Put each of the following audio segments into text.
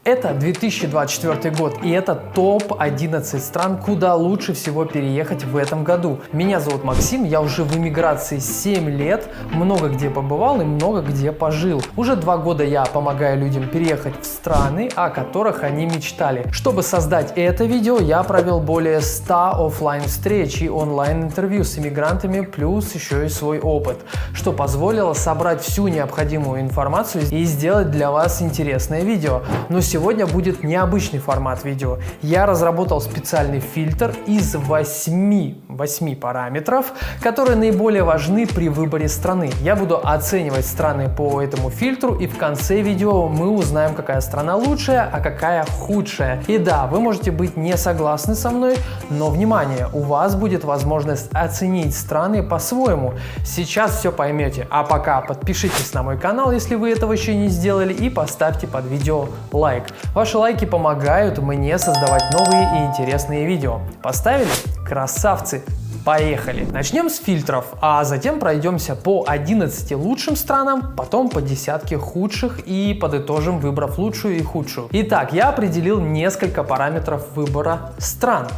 Это 2024 год, и это топ-11 стран, куда лучше всего переехать в этом году. Меня зовут Максим, я уже в эмиграции 7 лет, много где побывал и много где пожил. Уже 2 года я помогаю людям переехать в страны, о которых они мечтали. Чтобы создать это видео, я провел более 100 офлайн встреч и онлайн интервью с иммигрантами, плюс еще и свой опыт, что позволило собрать всю необходимую информацию и сделать для вас интересное видео. Но сегодня будет необычный формат видео. Я разработал специальный фильтр из 8 параметров, которые наиболее важны при выборе страны. Я буду оценивать страны по этому фильтру, и в конце видео мы узнаем, какая страна лучшая, а какая худшая. И да, вы можете быть не согласны со мной, но внимание, у вас будет возможность оценить страны по-своему. Сейчас все поймете. А пока подпишитесь на мой канал, если вы этого еще не сделали, и поставьте под видео лайк. Ваши лайки помогают мне создавать новые и интересные видео. Поставили? Красавцы! Поехали! Начнем с фильтров, а затем пройдемся по 11 лучшим странам, потом по десятке худших и подытожим, выбрав лучшую и худшую. Итак, я определил несколько параметров выбора стран.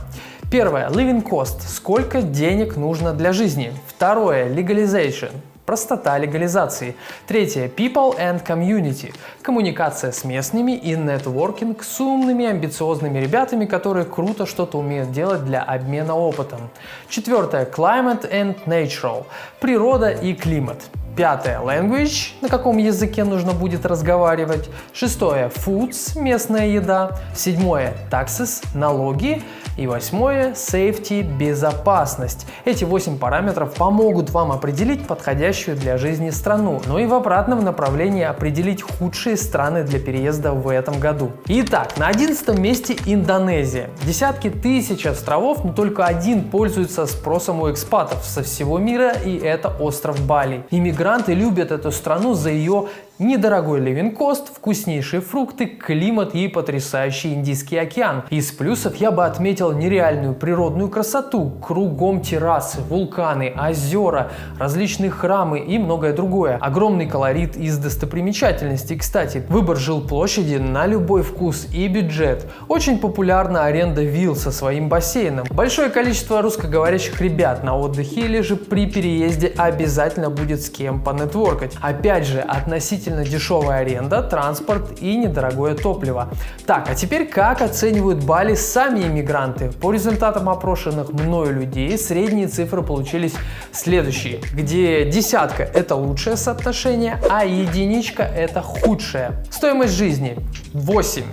Первое – living cost. Сколько денег нужно для жизни. Второе – legalization. Простота легализации. Третье – people and community. Коммуникация с местными и нетворкинг с умными, амбициозными ребятами, которые круто что-то умеют делать для обмена опытом. Четвертое – climate and natural. Природа и климат. Пятое – language, на каком языке нужно будет разговаривать. Шестое – foods, местная еда. Седьмое – taxes, налоги. И восьмое – safety, безопасность. Эти 8 параметров помогут вам определить подходящую для жизни страну, но и в обратном направлении определить худшие страны для переезда в этом году. Итак, на 11 месте Индонезия. Десятки тысяч островов, но только один пользуется спросом у экспатов со всего мира, и это остров Бали. Иммигранты любят эту страну за ее недорогой living cost, вкуснейшие фрукты, климат и потрясающий Индийский океан. Из плюсов я бы отметил нереальную природную красоту, кругом террасы, вулканы, озера, различные храмы и многое другое. Огромный колорит из достопримечательностей. Кстати, выбор жилплощади на любой вкус и бюджет. Очень популярна аренда вилл со своим бассейном. Большое количество русскоговорящих ребят на отдыхе или же при переезде обязательно будет с кем понетворкать. Опять же, относительно дешевая аренда, транспорт и недорогое топливо. Так, а теперь как оценивают Бали сами иммигранты? По результатам опрошенных мною людей средние цифры получились следующие, где десятка – это лучшее соотношение, а единичка – это худшее. Стоимость жизни – 8.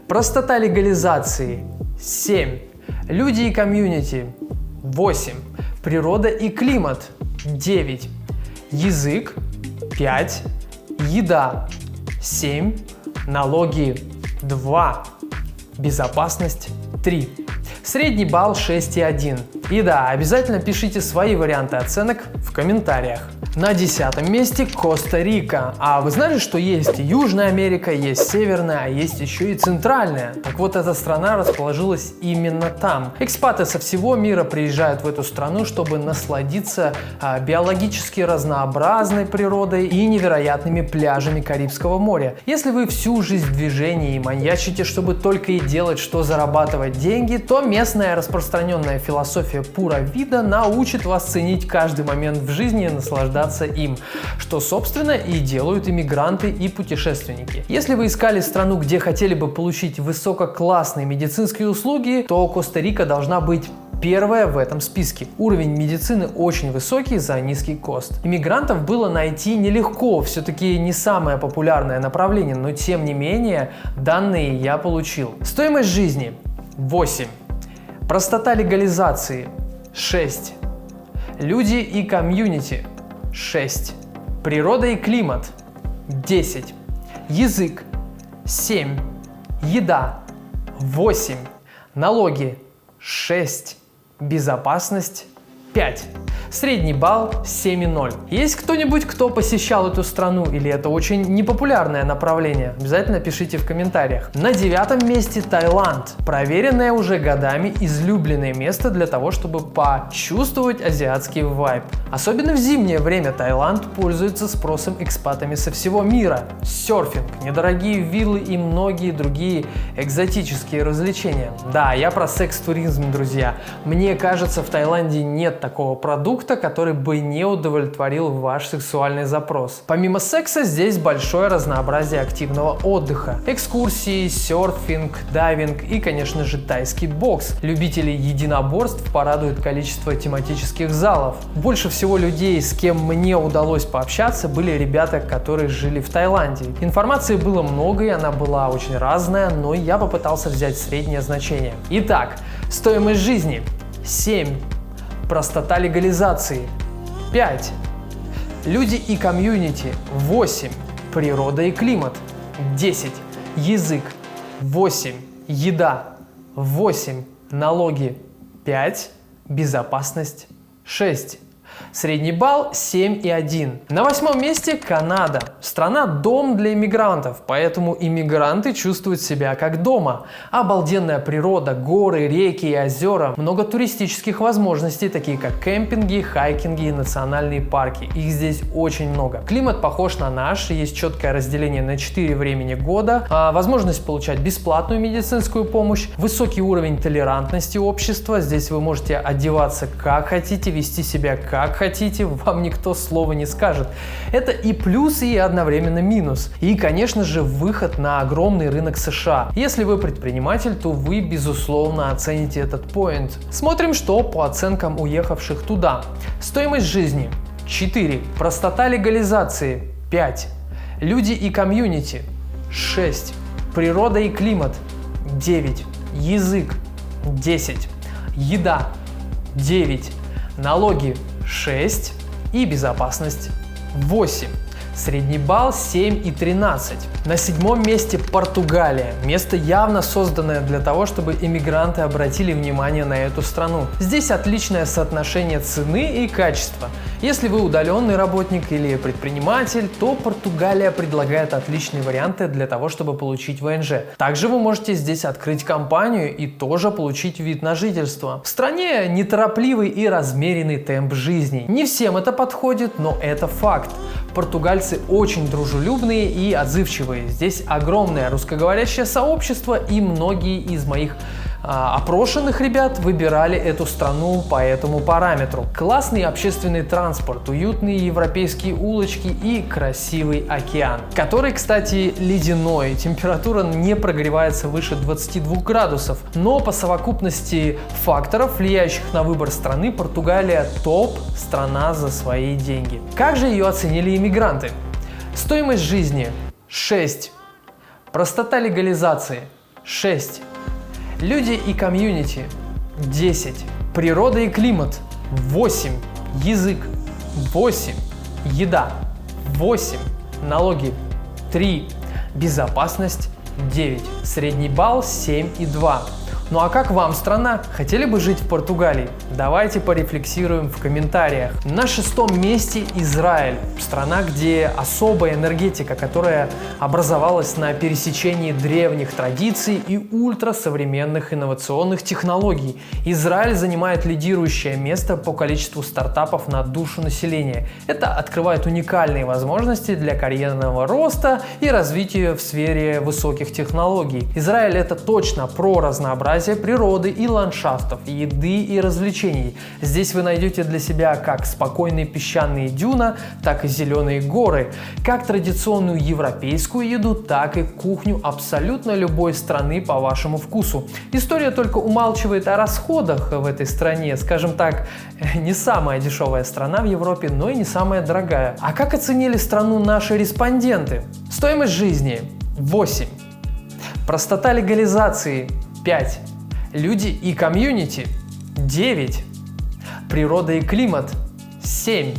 Простота легализации – 7. Люди и комьюнити – 8. Природа и климат – 9. Язык – 5. Еда – 7, налоги – 2, безопасность – 3. Средний балл 6,1. И да, обязательно пишите свои варианты оценок в комментариях. На 10 месте Коста-Рика. А вы знали, что есть Южная Америка, есть Северная, а есть еще и Центральная? Так вот, эта страна расположилась именно там. Экспаты со всего мира приезжают в эту страну, чтобы насладиться биологически разнообразной природой и невероятными пляжами Карибского моря. Если вы всю жизнь в движении и маньячите, чтобы только и делать, что зарабатывать деньги, то местная распространенная философия пура вида научит вас ценить каждый момент в жизни и наслаждаться им, что, собственно, и делают иммигранты и путешественники. Если вы искали страну, где хотели бы получить высококлассные медицинские услуги, то Коста-Рика должна быть первая в этом списке. Уровень медицины очень высокий за низкий кост. Иммигрантов было найти нелегко, все-таки не самое популярное направление, но тем не менее данные я получил. Стоимость жизни – 8. Простота легализации – 6. Люди и комьюнити – 6. Природа и климат – 10. Язык – 7. Еда – 8. Налоги – 6. Безопасность – 5. Средний балл 7,0. Есть кто-нибудь, кто посещал эту страну или это очень непопулярное направление? Обязательно пишите в комментариях. На 9-м месте Таиланд. Проверенное уже годами излюбленное место для того, чтобы почувствовать азиатский вайб. Особенно в зимнее время Таиланд пользуется спросом экспатами со всего мира. Серфинг, недорогие виллы и многие другие экзотические развлечения. Да, я про секс-туризм, друзья. Мне кажется, в Таиланде нет такого продукта, который бы не удовлетворил ваш сексуальный запрос. Помимо секса, здесь большое разнообразие активного отдыха. Экскурсии, серфинг, дайвинг и, конечно же, тайский бокс. Любителей единоборств порадует количество тематических залов. Больше всего людей, с кем мне удалось пообщаться, были ребята, которые жили в Таиланде. Информации было много, и она была очень разная, но я попытался взять среднее значение. Итак, стоимость жизни 7. Простота легализации 5. Люди и комьюнити 8. Природа и климат 10. Язык 8. Еда 8. Налоги 5. Безопасность 6. Средний балл 7,1. На 8-м месте Канада. Страна-дом для иммигрантов, поэтому иммигранты чувствуют себя как дома. Обалденная природа, горы, реки и озера, много туристических возможностей, такие как кемпинги, хайкинги и национальные парки. Их здесь очень много. Климат похож на наш, есть четкое разделение на 4 времени года, возможность получать бесплатную медицинскую помощь, высокий уровень толерантности общества. Здесь вы можете одеваться как хотите, вести себя как хотите, вам никто слова не скажет. Это и плюс, и одновременно минус. И, конечно же, выход на огромный рынок США. Если вы предприниматель, то вы, безусловно, оцените этот поинт. Смотрим, что по оценкам уехавших туда. Стоимость жизни 4. Простота легализации 5. Люди и комьюнити 6. Природа и климат 9. Язык 10. Еда 9. Налоги 6 и безопасность 8. Средний балл 7,13. На 7-м месте Португалия. Место явно созданное для того, чтобы иммигранты обратили внимание на эту страну. Здесь отличное соотношение цены и качества. Если вы удаленный работник или предприниматель, то Португалия предлагает отличные варианты для того, чтобы получить ВНЖ. Также вы можете здесь открыть компанию и тоже получить вид на жительство. В стране неторопливый и размеренный темп жизни. Не всем это подходит, но это факт. Португальцы очень дружелюбные и отзывчивые. Здесь огромное русскоговорящее сообщество, и многие из моих опрошенных ребят выбирали эту страну по этому параметру. Классный общественный транспорт, уютные европейские улочки и красивый океан, который, кстати, ледяной. Температура не прогревается выше 22 градусов. Но по совокупности факторов, влияющих на выбор страны, Португалия топ страна за свои деньги. Как же ее оценили иммигранты? Стоимость жизни 6. Простота легализации 6. Люди и комьюнити 10. Природа и климат 8. Язык 8. Еда 8. Налоги 3. Безопасность 9. Средний балл 7,2. Ну а как вам страна? Хотели бы жить в Португалии? Давайте порефлексируем в комментариях. На 6-м месте Израиль. Страна, где особая энергетика, которая образовалась на пересечении древних традиций и ультрасовременных инновационных технологий. Израиль занимает лидирующее место по количеству стартапов на душу населения. Это открывает уникальные возможности для карьерного роста и развития в сфере высоких технологий. Израиль — это точно про разнообразие природы и ландшафтов, еды и развлечений. Здесь вы найдете для себя как спокойные песчаные дюна, так и зеленые горы, как традиционную европейскую еду, так и кухню абсолютно любой страны по вашему вкусу. История только умалчивает о расходах в этой стране. Скажем так, не самая дешевая страна в Европе, но и не самая дорогая. А как оценили страну наши респонденты? Стоимость жизни 8. Простота легализации 5. Люди и комьюнити 9. Природа и климат 7.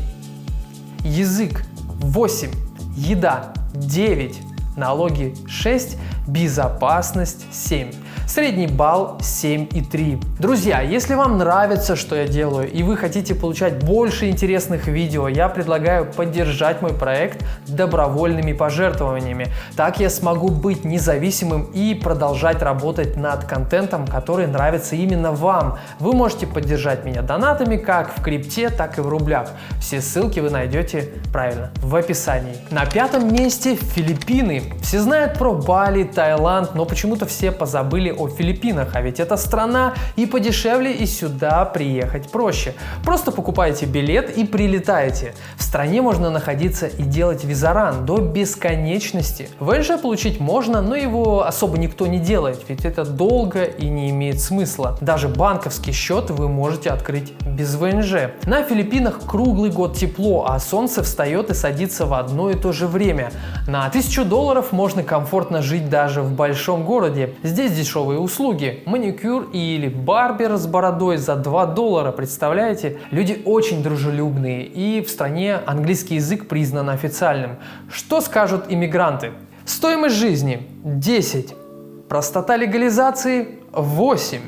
Язык 8. Еда 9. Налоги 6. Безопасность 7. Средний балл 7,3. Друзья, если вам нравится, что я делаю, и вы хотите получать больше интересных видео, я предлагаю поддержать мой проект добровольными пожертвованиями. Так я смогу быть независимым и продолжать работать над контентом, который нравится именно вам. Вы можете поддержать меня донатами как в крипте, так и в рублях. Все ссылки вы найдете, правильно, в описании. На пятом месте Филиппины. Все знают про Бали, Таиланд, но почему-то все позабыли о Филиппинах, а ведь это страна и подешевле, и сюда приехать проще. Просто покупаете билет и прилетаете. В стране можно находиться и делать визаран до бесконечности. ВНЖ получить можно, но его особо никто не делает, ведь это долго и не имеет смысла. Даже банковский счет вы можете открыть без ВНЖ. На Филиппинах круглый год тепло, а солнце встает и садится в одно и то же время. На $1000 можно комфортно жить даже в большом городе. Здесь дешевые услуги. Маникюр или барбер с бородой за $2, представляете? Люди очень дружелюбные, и в стране английский язык признан официальным. Что скажут иммигранты? Стоимость жизни 10. Простота легализации 8.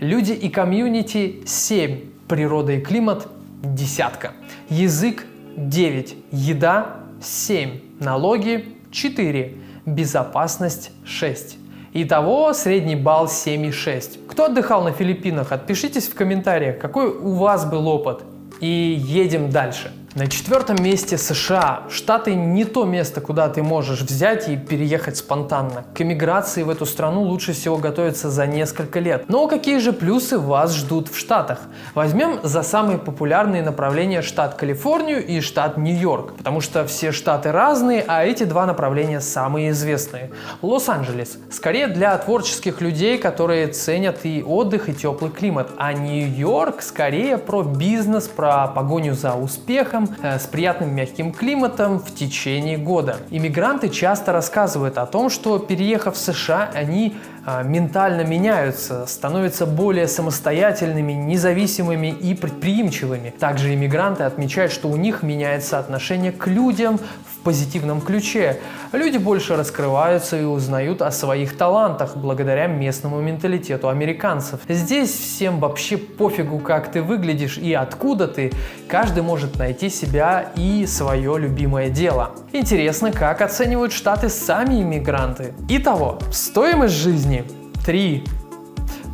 Люди и комьюнити 7. Природа и климат десятка. Язык 9. Еда 7. Налоги 4. Безопасность 6. Итого средний балл 7,6. Кто отдыхал на Филиппинах? Отпишитесь в комментариях, какой у вас был опыт. И едем дальше. На четвертом месте США. Штаты не то место, куда ты можешь взять и переехать спонтанно. К эмиграции в эту страну лучше всего готовиться за несколько лет. Но какие же плюсы вас ждут в Штатах? Возьмем за самые популярные направления штат Калифорнию и штат Нью-Йорк. Потому что все штаты разные, а эти два направления самые известные. Лос-Анджелес. Скорее для творческих людей, которые ценят и отдых, и теплый климат. А Нью-Йорк скорее про бизнес, про погоню за успехом, с приятным мягким климатом в течение года. Иммигранты часто рассказывают о том, что, переехав в США, они ментально меняются, становятся более самостоятельными, независимыми и предприимчивыми. Также иммигранты отмечают, что у них меняется отношение к людям в позитивном ключе. Люди больше раскрываются и узнают о своих талантах благодаря местному менталитету американцев. Здесь всем вообще пофигу, как ты выглядишь и откуда ты. Каждый может найти себя и свое любимое дело. Интересно, как оценивают Штаты сами иммигранты. Итого, стоимость жизни 3.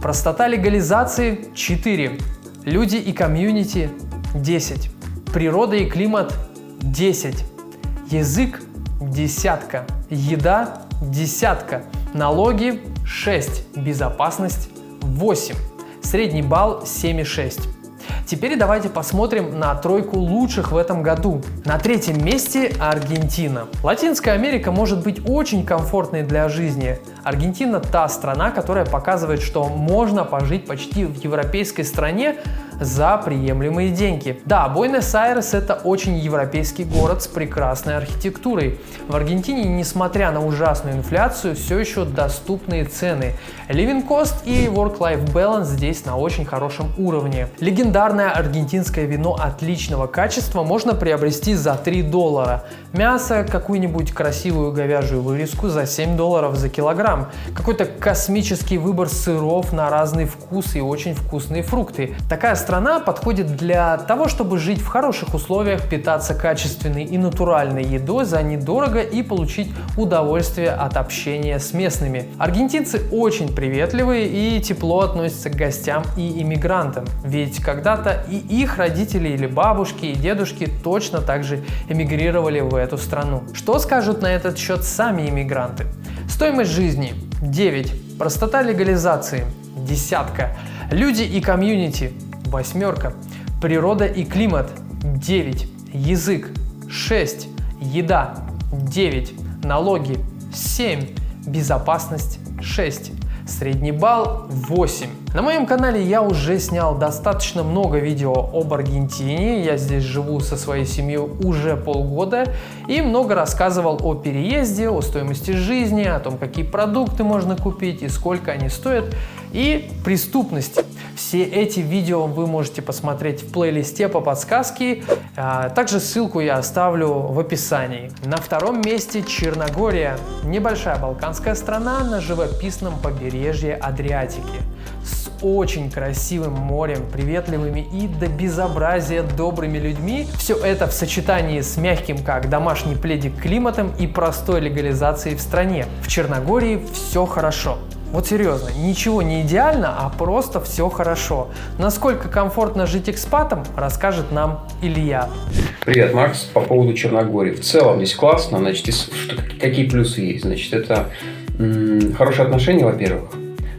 Простота легализации 4. Люди и комьюнити 10. Природа и климат 10. Язык десятка. Еда десятка. Налоги 6. Безопасность 8. Средний балл 7,6. Теперь давайте посмотрим на тройку лучших в этом году. На третьем месте Аргентина. Латинская Америка может быть очень комфортной для жизни. Аргентина та страна, которая показывает, что можно пожить почти в европейской стране за приемлемые деньги. Да, Буэнос-Айрес — это очень европейский город с прекрасной архитектурой. В Аргентине, несмотря на ужасную инфляцию, все еще доступные цены. Living cost и work-life balance здесь на очень хорошем уровне. Легендарное аргентинское вино отличного качества можно приобрести за $3. Мясо, какую-нибудь красивую говяжью вырезку за $7 за килограмм. Какой-то космический выбор сыров на разный вкус и очень вкусные фрукты. Такая страна подходит для того, чтобы жить в хороших условиях, питаться качественной и натуральной едой за недорого и получить удовольствие от общения с местными. Аргентинцы очень приветливые и тепло относятся к гостям и иммигрантам. Ведь когда-то и их родители или бабушки и дедушки точно так же эмигрировали в эту страну. Что скажут на этот счет сами иммигранты? Стоимость жизни 9. Простота легализации десятка. Люди и комьюнити 8. Природа и климат 9. Язык 6. Еда 9. Налоги 7. Безопасность 6. Средний балл 8. На моем канале я уже снял достаточно много видео об Аргентине. Я здесь живу со своей семьей уже полгода и много рассказывал о переезде, о стоимости жизни, о том, какие продукты можно купить и сколько они стоят, и преступности. Все эти видео вы можете посмотреть в плейлисте по подсказке. Также ссылку я оставлю в описании. На втором месте Черногория. Небольшая балканская страна на живописном побережье побережье Адриатики. С очень красивым морем, приветливыми и до безобразия добрыми людьми. Все это в сочетании с мягким, как домашний пледик, климатом и простой легализацией в стране. В Черногории все хорошо. Вот серьезно, ничего не идеально, а просто все хорошо. Насколько комфортно жить экспатом, расскажет нам Илья. Привет, Макс. По поводу Черногории. В целом здесь классно. Значит, какие плюсы есть? Значит, это хорошие отношения, во-первых.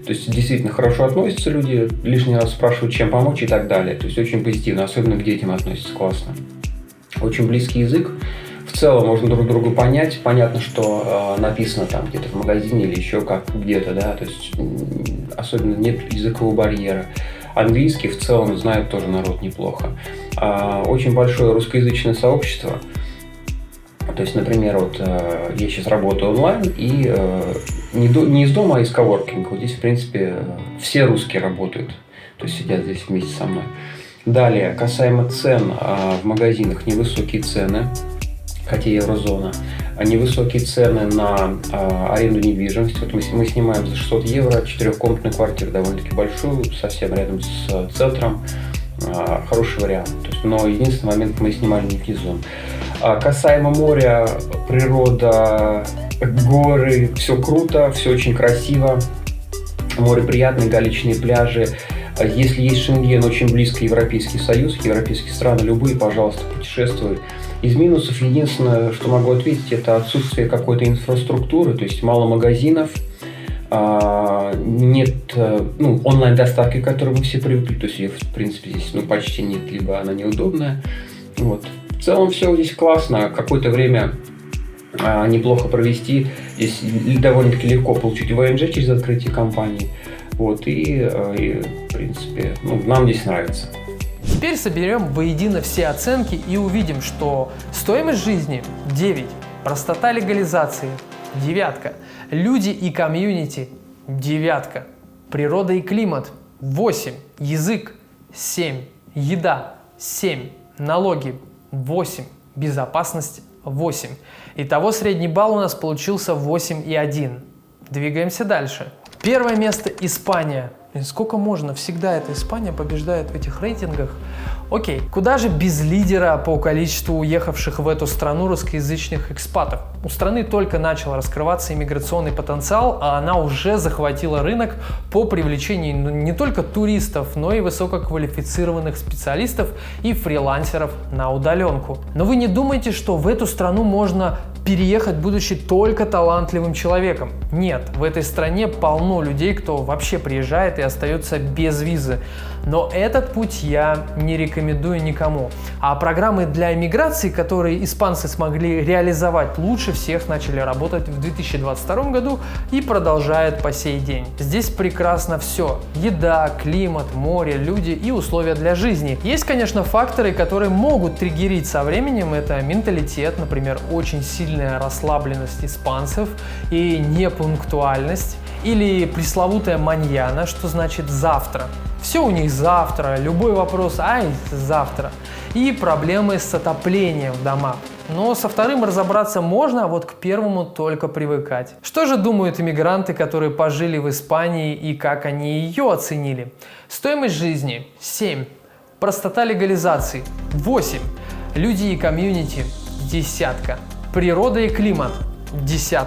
То есть действительно хорошо относятся люди, лишний раз спрашивают, чем помочь и так далее. То есть очень позитивно, особенно к детям относятся классно. Очень близкий язык. В целом можно друг друга понять. Понятно, что написано там где-то в магазине или еще как где-то, да. То есть особенно нет языкового барьера. Английский в целом знает тоже народ неплохо. Очень большое русскоязычное сообщество. То есть, например, вот я сейчас работаю онлайн и не из дома, а из коворкинга. Вот здесь, в принципе, все русские работают. То есть сидят здесь вместе со мной. Далее, касаемо цен в магазинах, невысокие цены, хотя еврозона. Невысокие цены на аренду недвижимости. Вот мы снимаем за 600 евро 4-комнатную квартиру, довольно-таки большую, совсем рядом с центром. Хороший вариант. То есть, но единственный момент, мы снимали не в сезон. Касаемо моря, природа, горы, все круто, все очень красиво. Море приятное, галечные пляжи. Если есть Шенген, очень близко Европейский Союз, европейские страны, любые, пожалуйста, путешествуй. Из минусов единственное, что могу ответить, это отсутствие какой-то инфраструктуры, то есть мало магазинов, нет онлайн-доставки, к которой мы все привыкли, то есть ее, в принципе, здесь почти нет, либо она неудобная. Вот. В целом все здесь классно, какое-то время неплохо провести, здесь довольно-таки легко получить ВНЖ через открытие компании, вот, и в принципе, нам здесь нравится. Теперь соберем воедино все оценки и увидим, что стоимость жизни 9, простота легализации 9, люди и комьюнити 9, природа и климат 8, язык 7, еда 7, налоги 8, безопасность 8. Итого средний балл у нас получился 8,1. Двигаемся дальше. Первое место – Испания. Сколько можно? Всегда эта Испания побеждает в этих рейтингах. Окей, куда же без лидера по количеству уехавших в эту страну русскоязычных экспатов? У страны только начал раскрываться иммиграционный потенциал, а она уже захватила рынок по привлечению не только туристов, но и высококвалифицированных специалистов и фрилансеров на удаленку. Но вы не думайте, что в эту страну можно переехать, будучи только талантливым человеком. Нет, в этой стране полно людей, кто вообще приезжает и остается без визы. Но этот путь я не рекомендую никому. А программы для иммиграции, которые испанцы смогли реализовать, лучше всех начали работать в 2022 году и продолжают по сей день. Здесь прекрасно все. Еда, климат, море, люди и условия для жизни. Есть, конечно, факторы, которые могут триггерить со временем. Это менталитет, например, очень сильная расслабленность испанцев и непунктуальность. Или пресловутая маньяна, что значит завтра. Все у них завтра, любой вопрос, завтра. И проблемы с отоплением в домах. Но со вторым разобраться можно, а вот к первому только привыкать. Что же думают иммигранты, которые пожили в Испании и как они ее оценили? Стоимость жизни 7, простота легализации 8, люди и комьюнити 10, природа и климат 10,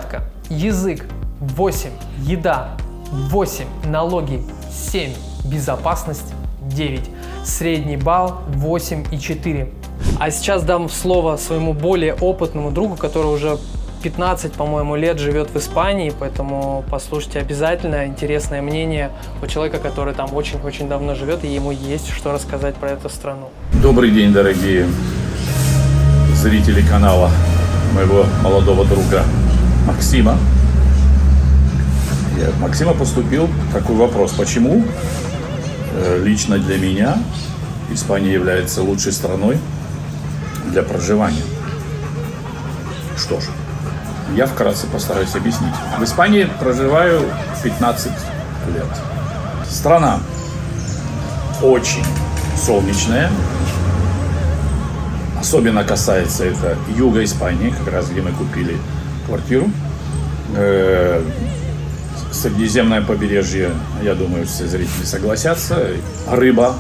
язык 8, еда 8, налоги 7, безопасность 9, средний балл 8,4. А сейчас дам слово своему более опытному другу, который уже 15, по-моему, лет живет в Испании, поэтому послушайте обязательно интересное мнение у человека, который там очень-очень давно живет, и ему есть что рассказать про эту страну. Добрый день, дорогие зрители канала моего молодого друга Максима. Максима поступил такой вопрос: почему лично для меня Испания является лучшей страной для проживания? Что ж, я вкратце постараюсь объяснить. В Испании проживаю 15 лет. Страна очень солнечная. Особенно касается это юга Испании, как раз где мы купили квартиру. Средиземное побережье, я думаю, все зрители согласятся. Рыба,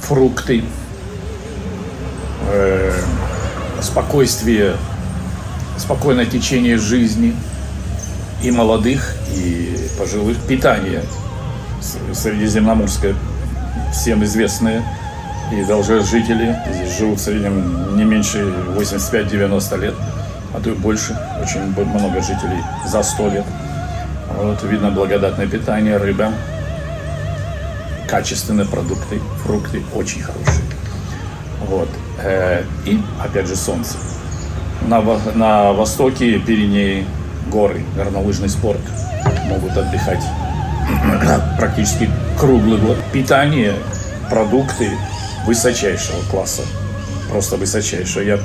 фрукты, спокойствие, спокойное течение жизни и молодых, и пожилых. Питание средиземноморское, всем известное. И долгожители здесь живут в среднем не меньше 85-90 лет, а то и больше. Очень много жителей за 100 лет. Вот, видно благодатное питание, рыба, качественные продукты, фрукты очень хорошие. Вот. И опять же солнце. На востоке Пиренеи, горы, горнолыжный спорт. Могут отдыхать практически круглый год. Питание, продукты высочайшего класса. Просто высочайшего. Я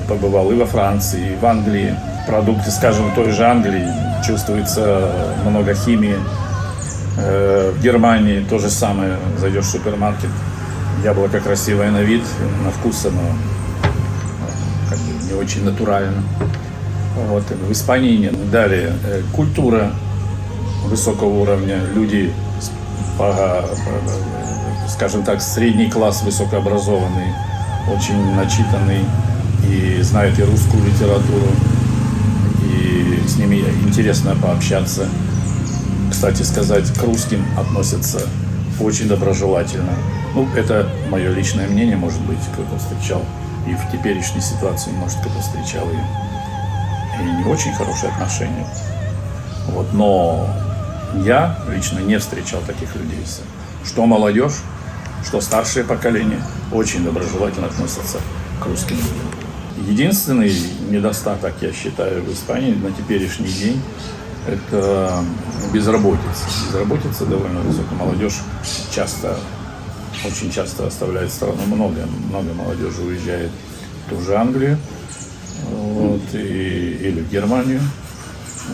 побывал и во Франции, и в Англии. Продукты, скажем, той же Англии, чувствуется много химии. В Германии то же самое. Зайдешь в супермаркет, яблоко красивое на вид, на вкус оно как бы не очень натурально. Вот. В Испании нет. Далее, культура высокого уровня. Люди, скажем так, средний класс, высокообразованный, очень начитанный и знает и русскую литературу. И с ними интересно пообщаться. Кстати сказать, к русским относятся очень доброжелательно. Ну, это мое личное мнение, может быть, кто-то встречал. И в теперешней ситуации, может, кто-то встречал и не очень хорошие отношения. Вот. Но я лично не встречал таких людей. Что молодежь, что старшее поколение очень доброжелательно относятся к русским людям. Единственный недостаток, я считаю, в Испании на теперешний день – это безработица. Безработица довольно высокая. Молодежь очень часто оставляет страну. Много молодежи уезжает в ту же Англию, вот, или в Германию.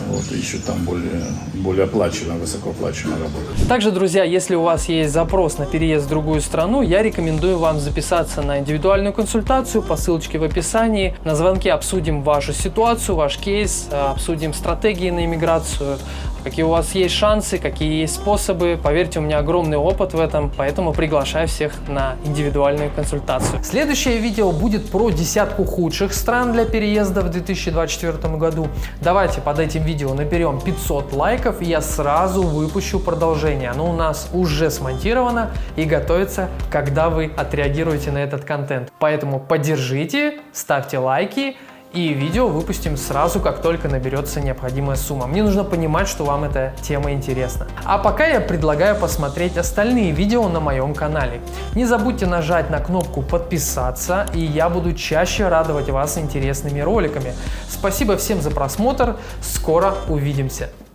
Вот, ищут там более оплачиваемая, высокооплачиваемая работа. Также, друзья, если у вас есть запрос на переезд в другую страну, я рекомендую вам записаться на индивидуальную консультацию по ссылочке в описании. На звонке обсудим вашу ситуацию, ваш кейс, обсудим стратегии на иммиграцию, какие у вас есть шансы, какие есть способы. Поверьте, у меня огромный опыт в этом, поэтому приглашаю всех на индивидуальную консультацию. Следующее видео будет про 10 худших стран для переезда в 2024 году. Давайте под этим видео наберем 500 лайков, и я сразу выпущу продолжение. Оно у нас уже смонтировано и готовится, когда вы отреагируете на этот контент. Поэтому поддержите, ставьте лайки, и видео выпустим сразу, как только наберется необходимая сумма. Мне нужно понимать, что вам эта тема интересна. А пока я предлагаю посмотреть остальные видео на моем канале. Не забудьте нажать на кнопку подписаться, и я буду чаще радовать вас интересными роликами. Спасибо всем за просмотр. Скоро увидимся.